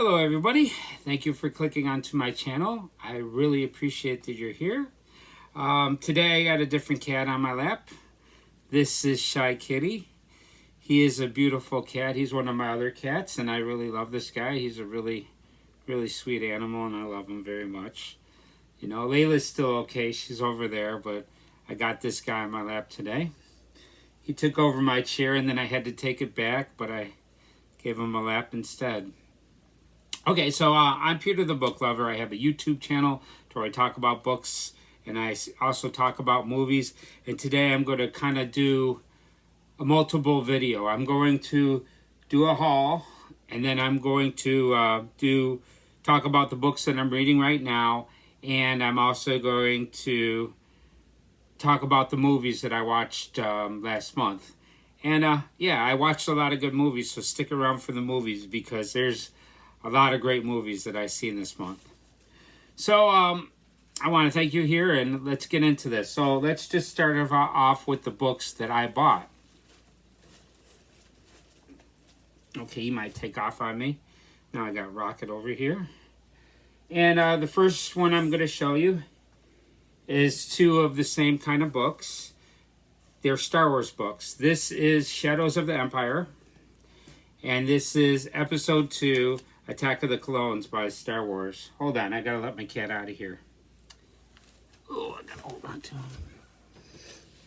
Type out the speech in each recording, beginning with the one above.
Hello everybody, thank you for clicking onto my channel. I really appreciate that you're here. Today I got a different cat on my lap. This is Shy Kitty. He is a beautiful cat. He's one of my other cats and I really love this guy. He's a really sweet animal and I love him very much. You know, Layla's still okay, she's over there, but I got this guy on my lap today. He took over my chair and then I had to take it back, but I gave him a lap instead. Okay, so I'm Peter the Book Lover. I have a YouTube channel where I talk about books and I also talk about movies. And today I'm going to kind of do a multiple video. I'm going to do a haul and then I'm going to talk about the books that I'm reading right now. And I'm also going to talk about the movies that I watched last month. And yeah, I watched a lot of good movies, so stick around for the movies because there's a lot of great movies that I've seen this month. So I want to thank you here and let's get into this. So let's just start off with the books that I bought. Okay, you might take off on me. Now I got Rocket over here. And the first one I'm going to show you is two of the same kind of books. They're Star Wars books. This is Shadows of the Empire. And this is Episode 2, Attack of the Clones by Star Wars. Hold on, I gotta let my cat out of here. Oh, I gotta hold on to him.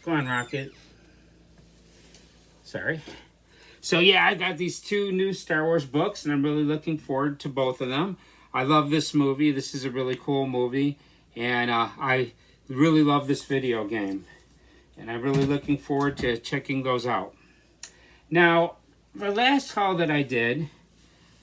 Go on, Rocket. Sorry. So yeah, I got these two new Star Wars books, and I'm really looking forward to both of them. I love this movie. This is a really cool movie, and I really love this video game. And I'm really looking forward to checking those out. Now, the last haul that I did,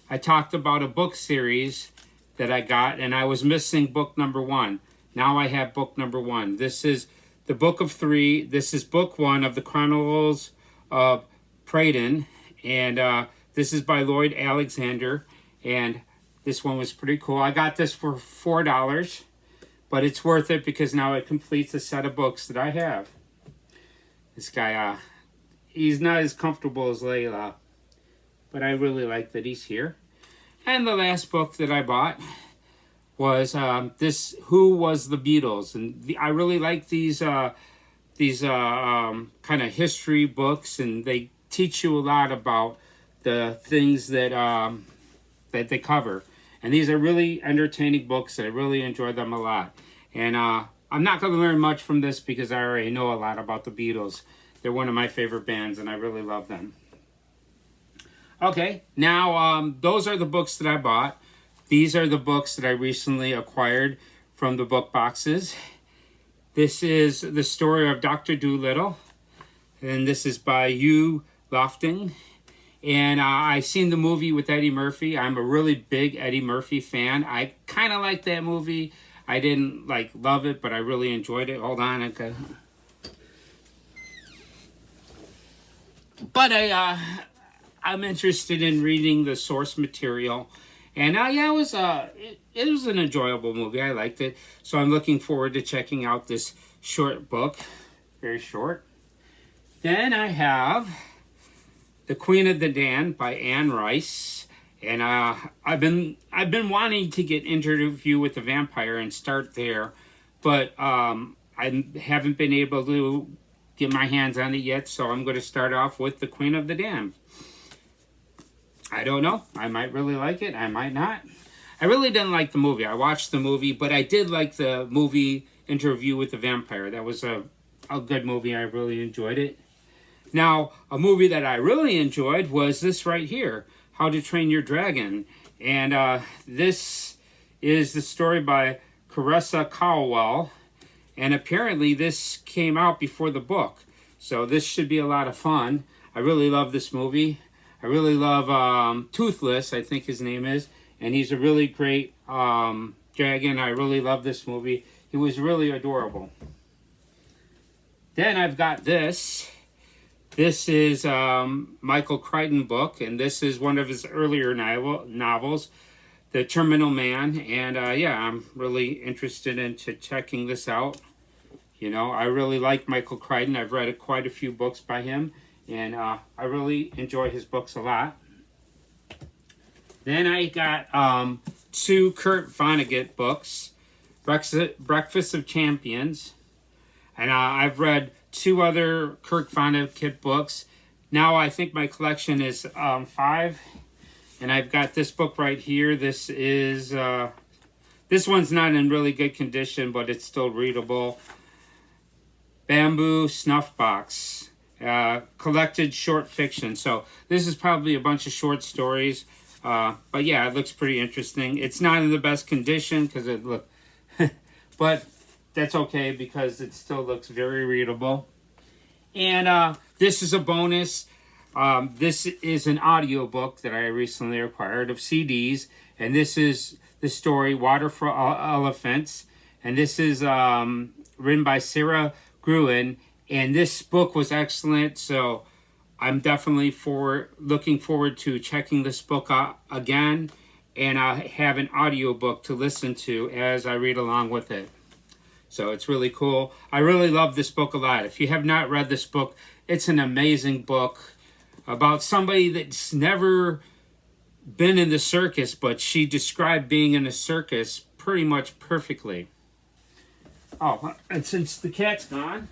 I talked about a book series that I got, and I was missing book number 1. Now I have book number 1. This is the Book of 3. This is book 1 of the Chronicles of Prydain, and this is by Lloyd Alexander, and this one was pretty cool. I got this for $4, but it's worth it because now it completes a set of books that I have. This guy, he's not as comfortable as Layla, but I really like that he's here. And the last book that I bought was this Who Was the Beatles? And I really like these kind of history books, and they teach you a lot about the things that that they cover. And these are really entertaining books. I really enjoy them a lot. And I'm not going to learn much from this because I already know a lot about the Beatles. They're one of my favorite bands, and I really love them. Okay, now those are the books that I bought. These are the books that I recently acquired from the book boxes. This is the story of Dr. Dolittle, and this is by Hugh Lofting. And I've seen the movie with Eddie Murphy. I'm a really big Eddie Murphy fan. I kind of like that movie. I didn't love it, but I really enjoyed it. Hold on, okay. But I'm interested in reading the source material, and yeah, it was an enjoyable movie. I liked it, so I'm looking forward to checking out this short book, very short. Then I have The Queen of the Damned by Anne Rice, and I've been wanting to get Interview with the Vampire and start there, but I haven't been able to get my hands on it yet, so I'm going to start off with The Queen of the Damned. I don't know. I might really like it. I might not. I really didn't like the movie. I watched the movie, but I did like the movie Interview with the Vampire. That was a good movie. I really enjoyed it. Now, a movie that I really enjoyed was this right here, How to Train Your Dragon. And this is the story by Carissa Caldwell. And apparently this came out before the book. So this should be a lot of fun. I really love this movie. I really love Toothless, I think his name is. And he's a really great dragon. I really love this movie. He was really adorable. Then I've got this. This is Michael Crichton book. And this is one of his earlier novels, The Terminal Man. And yeah, I'm really interested in checking this out. You know, I really like Michael Crichton. I've read quite a few books by him. And I really enjoy his books a lot. Then I got two Kurt Vonnegut books, Breakfast of Champions, and I've read two other Kurt Vonnegut books. Now I think my collection is five, and I've got this book right here. This one's not in really good condition, but it's still readable. Bamboo Snuff Box, collected short fiction. So this is probably a bunch of short stories. But yeah, it looks pretty interesting. It's not in the best condition because but that's okay because it still looks very readable. And this is a bonus. This is an audiobook that I recently acquired of CDs, and this is the story Water for Elephants, and this is written by Sarah Gruen, and this book was excellent. So I'm definitely looking forward to checking this book out again, and I have an audiobook to listen to as I read along with it. So it's really cool. I really love this book a lot. If you have not read this book, it's an amazing book about somebody that's never been in the circus, but she described being in a circus pretty much perfectly. Oh, and since the cat's gone,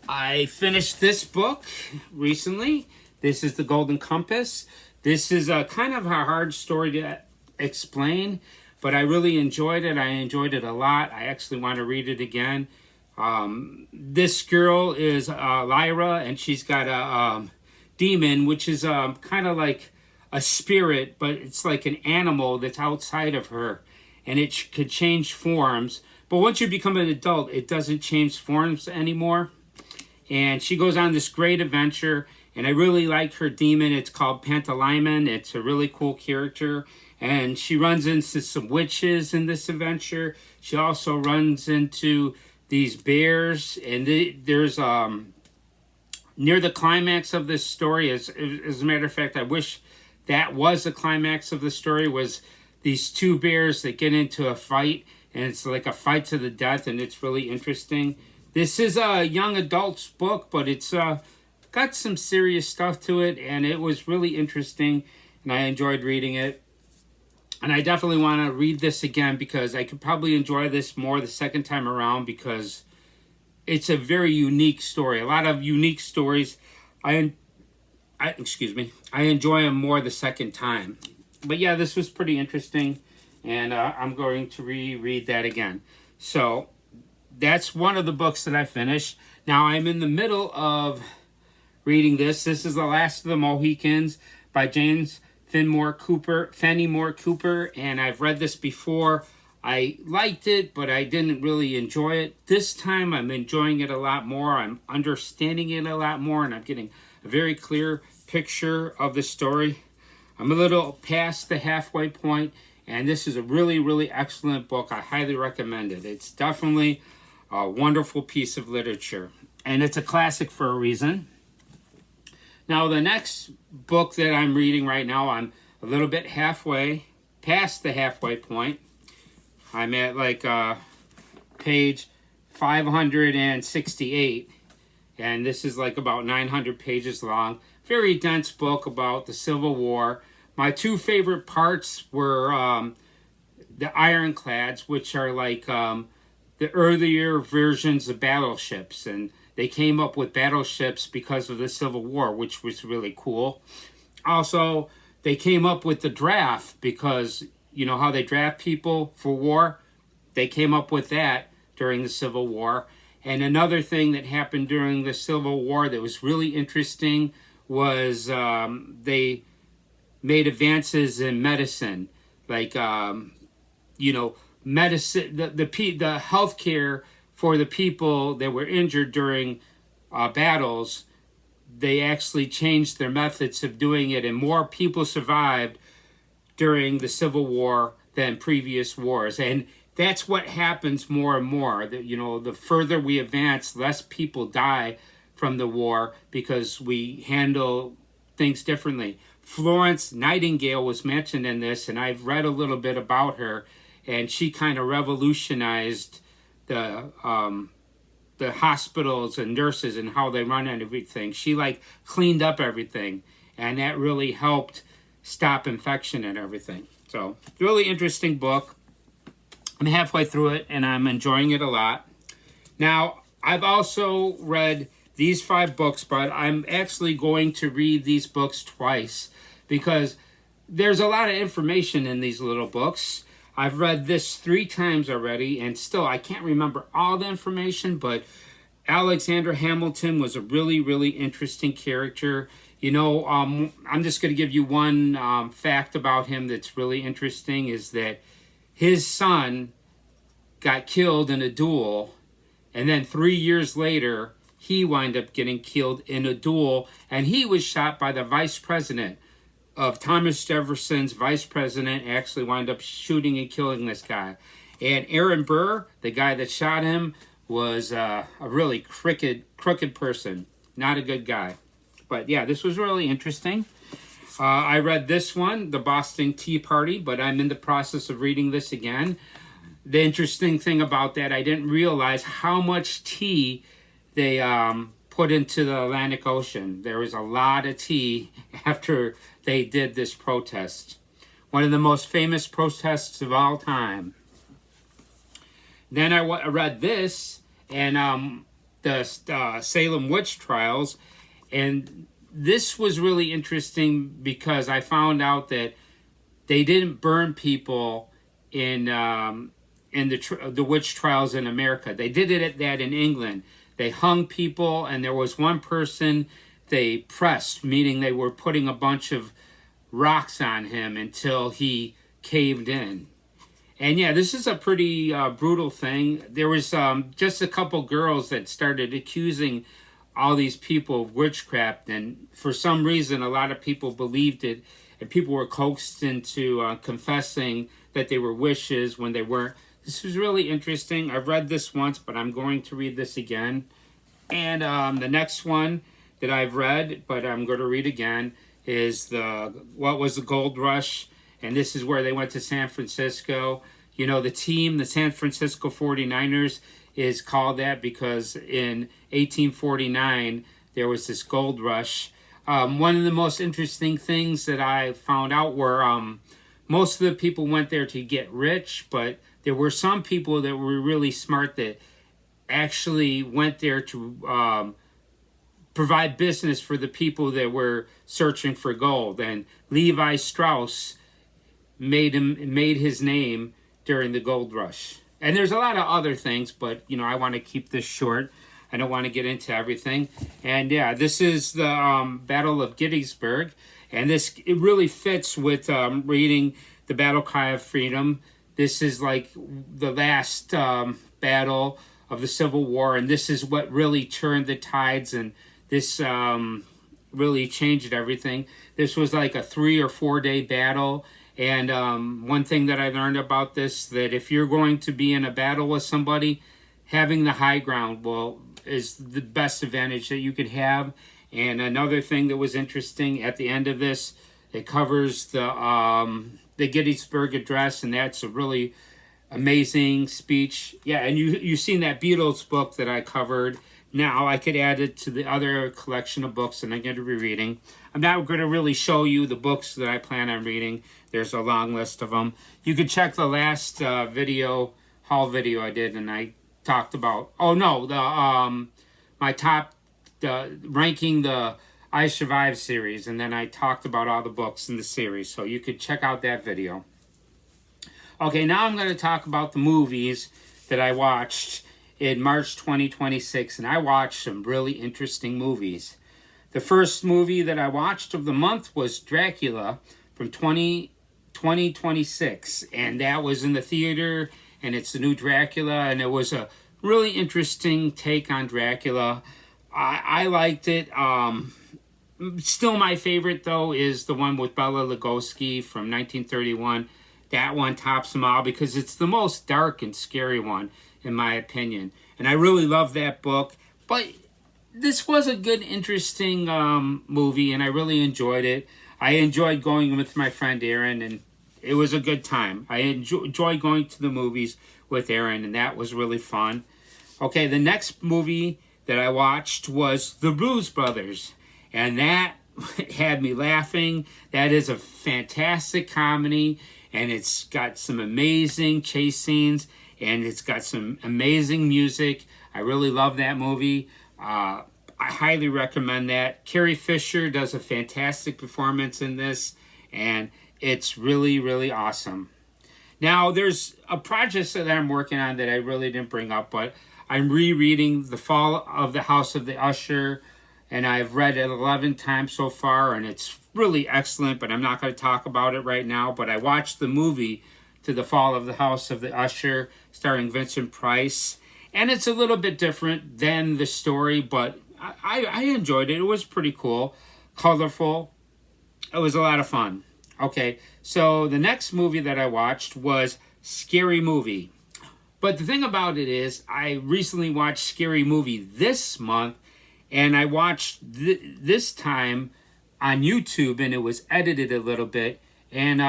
I finished this book recently. This is The Golden Compass. This is a kind of a hard story to explain, but I really enjoyed it. I enjoyed it a lot. I actually want to read it again. This girl is Lyra, and she's got a demon, which is kind of like a spirit, but it's like an animal that's outside of her, and it could change forms. But once you become an adult, it doesn't change forms anymore. And she goes on this great adventure, and I really like her demon. It's called Pantalaimon. It's a really cool character, and she runs into some witches in this adventure. She also runs into these bears, and there's near the climax of this story, as a matter of fact, I wish that was the climax of the story, was these two bears that get into a fight, and it's like a fight to the death, and it's really interesting. This is a young adult's book, but it's got some serious stuff to it, and it was really interesting, and I enjoyed reading it. And I definitely want to read this again because I could probably enjoy this more the second time around because it's a very unique story. A lot of unique stories, I enjoy them more the second time. But yeah, this was pretty interesting, and I'm going to reread that again. So that's one of the books that I finished. Now I'm in the middle of reading this. This is The Last of the Mohicans by James Fenimore Cooper, and I've read this before. I liked it, but I didn't really enjoy it. This time I'm enjoying it a lot more. I'm understanding it a lot more, and I'm getting a very clear picture of the story. I'm a little past the halfway point, and this is a really, really excellent book. I highly recommend it. It's definitely a wonderful piece of literature, and it's a classic for a reason. Now, the next book that I'm reading right now, I'm a little bit past the halfway point. I'm at like page 568, and this is like about 900 pages long. Very dense book about the Civil War. My two favorite parts were the ironclads, which are like the earlier versions of battleships, and they came up with battleships because of the Civil War, which was really cool. Also, they came up with the draft because, you know how they draft people for war? They came up with that during the Civil War. And another thing that happened during the Civil War that was really interesting was they made advances in medicine. Like, medicine, the healthcare for the people that were injured during battles, they actually changed their methods of doing it, and more people survived during the Civil War than previous wars. And that's what happens more and more. The further we advance, less people die from the war because we handle things differently. Florence Nightingale was mentioned in this, and I've read a little bit about her, and she kind of revolutionized the the hospitals and nurses and how they run and everything. She like cleaned up everything, and that really helped stop infection and everything. So really interesting book. I'm halfway through it and I'm enjoying it a lot. Now, I've also read these 5 books, but I'm actually going to read these books twice because there's a lot of information in these little books. I've read this 3 times already, and still I can't remember all the information, but Alexander Hamilton was a really, really interesting character. You know, I'm just going to give you one fact about him that's really interesting, is that his son got killed in a duel, and then 3 years later, he wound up getting killed in a duel, and he was shot by the vice president of Thomas Jefferson's vice president, actually wound up shooting and killing this guy. And Aaron Burr, the guy that shot him, was a really crooked person. Not a good guy. But yeah, this was really interesting. I read this one, The Boston Tea Party, but I'm in the process of reading this again. The interesting thing about that, I didn't realize how much tea they put into the Atlantic Ocean. There was a lot of tea after they did this protest. One of the most famous protests of all time. Then I read this, and the Salem witch trials, and this was really interesting because I found out that they didn't burn people in the witch trials in America. They did it in England. They hung people, and there was one person they pressed, meaning they were putting a bunch of rocks on him until he caved in. And yeah, this is a pretty brutal thing. There was just a couple girls that started accusing all these people of witchcraft, and for some reason, a lot of people believed it, and people were coaxed into confessing that they were witches when they weren't. This was really interesting. I've read this once, but I'm going to read this again. And the next one that I've read, but I'm going to read again, is What Was the Gold Rush? And this is where they went to San Francisco. You know, the team, the San Francisco 49ers, is called that because in 1849, there was this gold rush. One of the most interesting things that I found out were most of the people went there to get rich, but there were some people that were really smart that actually went there to provide business for the people that were searching for gold. And Levi Strauss made his name during the gold rush. And there's a lot of other things, but you know, I want to keep this short. I don't want to get into everything. And yeah, this is the Battle of Gettysburg, and it really fits with reading the Battle Cry of Freedom. This is like the last battle of the Civil War, and this is what really turned the tides, and this really changed everything. This was like a 3 or 4 day battle, and one thing that I learned about this, that if you're going to be in a battle with somebody, having the high ground is the best advantage that you could have. And another thing that was interesting at the end of this, it covers the Gettysburg Address, and that's a really amazing speech. Yeah, and you've seen that Beatles book that I covered. Now I could add it to the other collection of books that I'm going to be reading. I'm not going to really show you the books that I plan on reading. There's a long list of them. You can check the last haul video I did, and I talked about, my top, ranking the I Survived series, and then I talked about all the books in the series, so you could check out that video. Okay, now I'm going to talk about the movies that I watched in March 2026, and I watched some really interesting movies. The first movie that I watched of the month was Dracula from 2026, and that was in the theater, and it's the new Dracula, and it was a really interesting take on Dracula. I liked it. Still my favorite, though, is the one with Bela Lugosi from 1931. That one tops them all because it's the most dark and scary one, in my opinion. And I really love that book. But this was a good, interesting movie, and I really enjoyed it. I enjoyed going with my friend Aaron, and it was a good time. I enjoy going to the movies with Aaron, and that was really fun. Okay, the next movie that I watched was The Blues Brothers, and that had me laughing. That is a fantastic comedy, and it's got some amazing chase scenes, and it's got some amazing music. I really love that movie. I highly recommend that. Carrie Fisher does a fantastic performance in this, and it's really, really awesome. Now, there's a project that I'm working on that I really didn't bring up, but I'm rereading The Fall of the House of the Usher, and I've read it 11 times so far, and it's really excellent, but I'm not going to talk about it right now. But I watched the movie to The Fall of the House of the Usher, starring Vincent Price, and it's a little bit different than the story, but I enjoyed it. It was pretty cool, colorful. It was a lot of fun. Okay, so the next movie that I watched was Scary Movie. But the thing about it is, I recently watched Scary Movie this month, and I watched this time on YouTube, and it was edited a little bit. And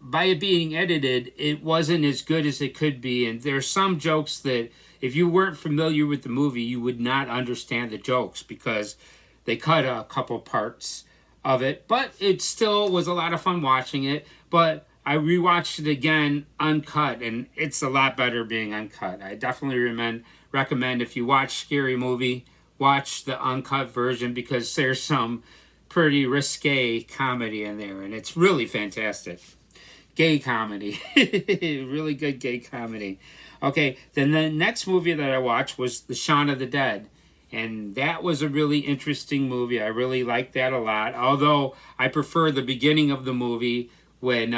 by it being edited, it wasn't as good as it could be. And there's some jokes that, if you weren't familiar with the movie, you would not understand the jokes because they cut a couple parts of it. But it still was a lot of fun watching it. But I rewatched it again uncut, and it's a lot better being uncut. I definitely recommend if you watch Scary Movie, watch the uncut version because there's some pretty risque comedy in there, and it's really fantastic. Gay comedy. Really good gay comedy. Okay, then the next movie that I watched was The Shaun of the Dead. And that was a really interesting movie. I really liked that a lot. Although I prefer the beginning of the movie when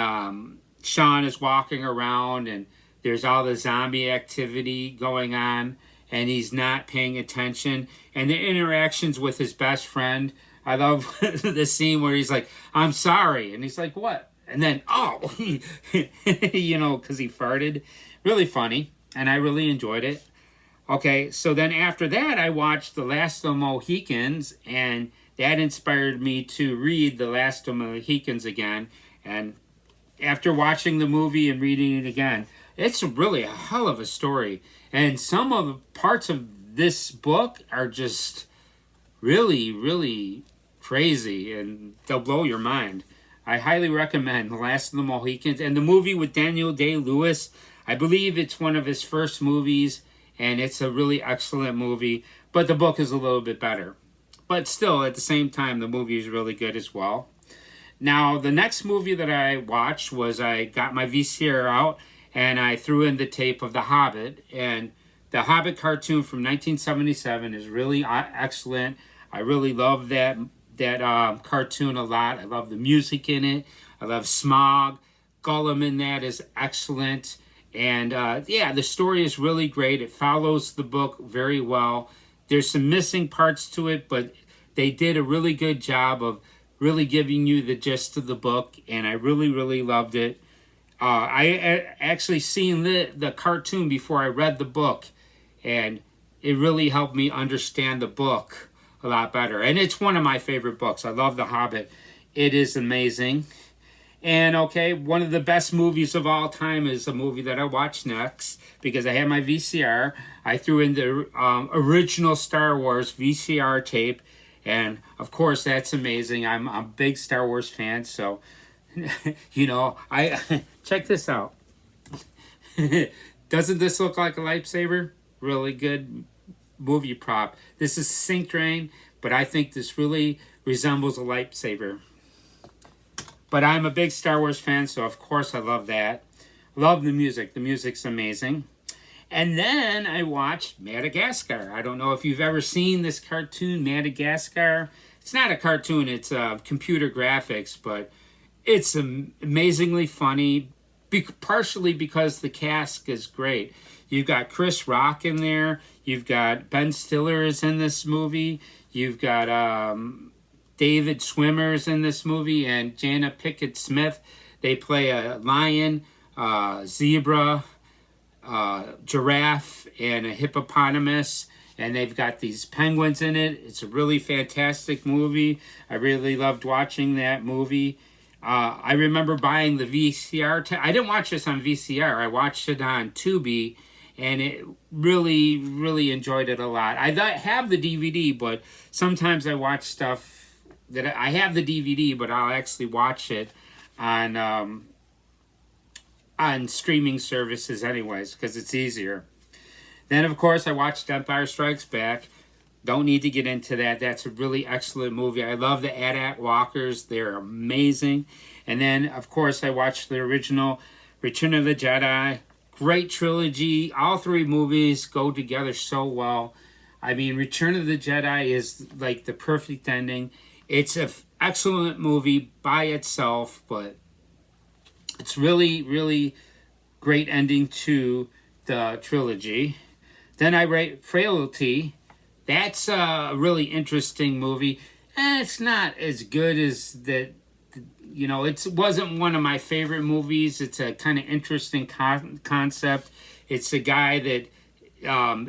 Shaun is walking around and there's all the zombie activity going on and he's not paying attention. And the interactions with his best friend. I love the scene where he's like, I'm sorry. And he's like, what? And then, oh, you know, because he farted. Really funny. And I really enjoyed it. Okay, so then after that, I watched The Last of the Mohicans, and that inspired me to read The Last of the Mohicans again. And after watching the movie and reading it again, it's really a hell of a story. And some of the parts of this book are just really, really crazy, and they'll blow your mind. I highly recommend The Last of the Mohicans. And the movie with Daniel Day-Lewis, I believe it's one of his first movies, and it's a really excellent movie, but the book is a little bit better. But still, at the same time, the movie is really good as well. Now, the next movie that I watched was I got my VCR out, and I threw in the tape of The Hobbit. And the Hobbit cartoon from 1977 is really excellent. I really love that cartoon a lot. I love the music in it. I love Smaug. Gollum in that is excellent. And yeah, the story is really great. It follows the book very well. There's some missing parts to it, but they did a really good job of really giving you the gist of the book, and I really, really loved it. I actually seen the cartoon before I read the book, and it really helped me understand the book a lot better. And it's one of my favorite books. I love The Hobbit. It is amazing. And okay, one of the best movies of all time is a movie that I watched next because I had my VCR. I threw in the original Star Wars VCR tape, and of course that's amazing. I'm a big Star Wars fan, so you know, I check this out. Doesn't this look like a lightsaber? Really good movie prop. This is Sync Drain, but I think this really resembles a lightsaber. But I'm a big Star Wars fan, so of course I love that. Love the music. The music's amazing. And then I watched Madagascar. I don't know if you've ever seen this cartoon, Madagascar. It's not a cartoon, it's computer graphics, but it's amazingly funny, partially because the cast is great. You've got Chris Rock in there. You've got Ben Stiller is in this movie. You've got David Schwimmer's in this movie, and Jana Pickett Smith. They play a lion, zebra, giraffe, and a hippopotamus, and they've got these penguins in it. It's a really fantastic movie. I really loved watching that movie. I remember buying the VCR. I didn't watch this on VCR. I watched it on Tubi, and it really enjoyed it a lot. Have the DVD, but sometimes I watch stuff that I have the DVD, but I'll actually watch it on streaming services anyways because it's easier. Then of course I watched Empire Strikes Back. Don't need to get into that. That's a really excellent movie. I love the AT-AT walkers. They're amazing. And then, of course, I watched the original Return of the Jedi. Great trilogy. All three movies go together so well. I mean, Return of the Jedi is like the perfect ending. It's an excellent movie by itself, but it's really great ending to the trilogy. Then I rate Frailty. That's a really interesting movie. It's not as good as that. It wasn't one of my favorite movies. It's a kind of interesting concept. It's a guy that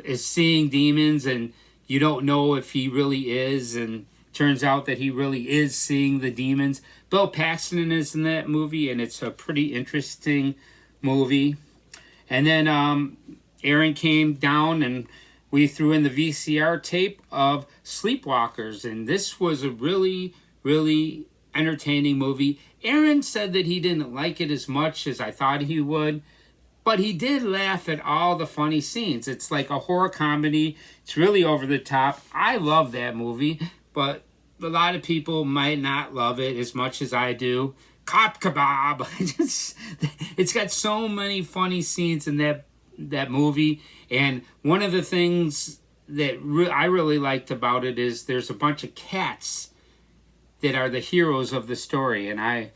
is seeing demons, and you don't know if he really is, and turns out that he really is seeing the demons. Bill Paxton is in that movie, and it's a pretty interesting movie. And then Aaron came down and we threw in the VCR tape of Sleepwalkers, and this was a really entertaining movie. Aaron said that he didn't like it as much as I thought he would, but he did laugh at all the funny scenes. It's like a horror comedy. It's really over the top. I love that movie, but a lot of people might not love it as much as I do. Cop Kebab. It's got so many funny scenes in that movie. And one of the things that I really liked about it is there's a bunch of cats that are the heroes of the story. And I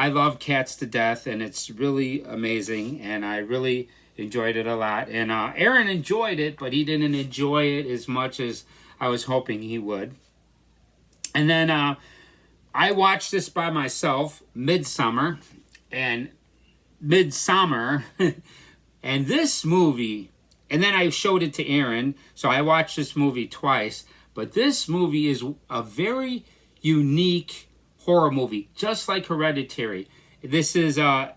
love cats to death, and it's really amazing. And I really enjoyed it a lot. And Aaron enjoyed it, but he didn't enjoy it as much as I was hoping he would. And then I watched this by myself, Midsommar. And this movie, and then I showed it to Aaron, so I watched this movie twice. But this movie is a very unique horror movie, just like Hereditary. This is Ed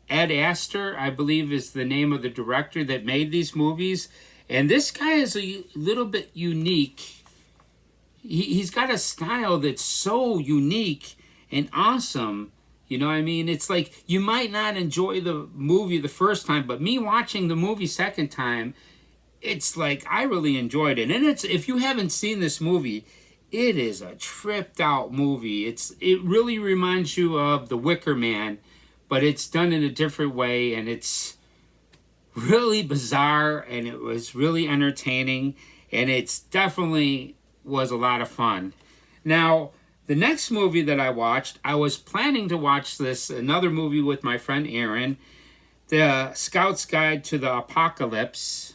Astor, I believe is the name of the director that made these movies. And this guy is a little bit unique. He's got a style that's so unique and awesome. You know what I mean? It's like you might not enjoy the movie the first time, but me watching the movie second time, it's like I really enjoyed it. And if you haven't seen this movie, it is a tripped out movie. It really reminds you of The Wicker Man, but it's done in a different way, and it's really bizarre, and it was really entertaining, and it's definitely was a lot of fun. Now, the next movie that I watched, I was planning to watch another movie with my friend Aaron, The Scout's Guide to the Apocalypse.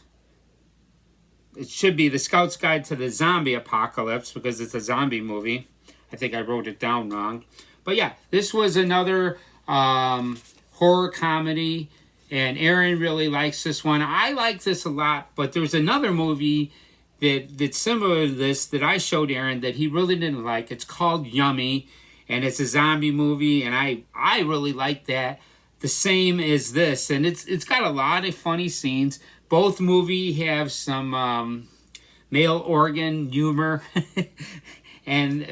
It should be The Scout's Guide to the Zombie Apocalypse because it's a zombie movie. I think I wrote it down wrong. But yeah, this was another horror comedy, and Aaron really likes this one. I like this a lot, but there's another movie that's similar to this that I showed Aaron that he really didn't like. It's called Yummy, and it's a zombie movie, and I really like that. The same as this, and it's got a lot of funny scenes. Both movies have some male organ humor, and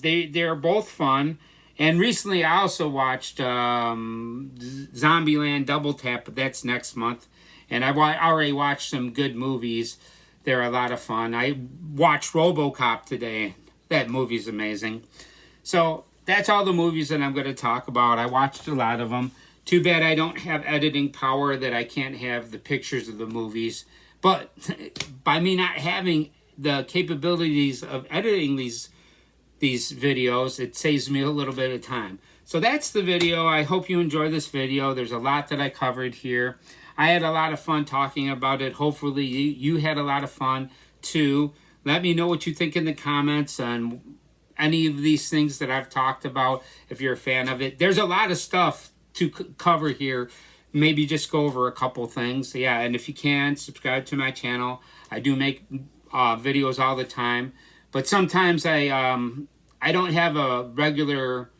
they're both fun. And recently I also watched Zombieland Double Tap, but that's next month. And I already watched some good movies. They're a lot of fun. I watched RoboCop today. That movie's amazing. So that's all the movies that I'm going to talk about. I watched a lot of them. Too bad I don't have editing power that I can't have the pictures of the movies. But by me not having the capabilities of editing these videos, it saves me a little bit of time. So that's the video. I hope you enjoy this video. There's a lot that I covered here. I had a lot of fun talking about it. Hopefully you had a lot of fun too. Let me know what you think in the comments on any of these things that I've talked about if you're a fan of it. There's a lot of stuff to cover here. Maybe just go over a couple things. Yeah, and if you can, subscribe to my channel. I do make videos all the time, but sometimes I don't have a regular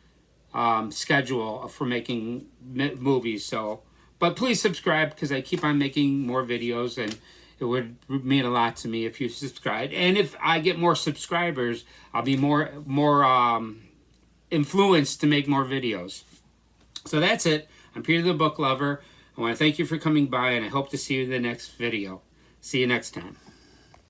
schedule for making movies. So, But please subscribe, because I keep on making more videos, and it would mean a lot to me if you subscribed. And if I get more subscribers, I'll be more influenced to make more videos. So that's it. I'm Peter the Book Lover. I want to thank you for coming by, and I hope to see you in the next video. See you next time.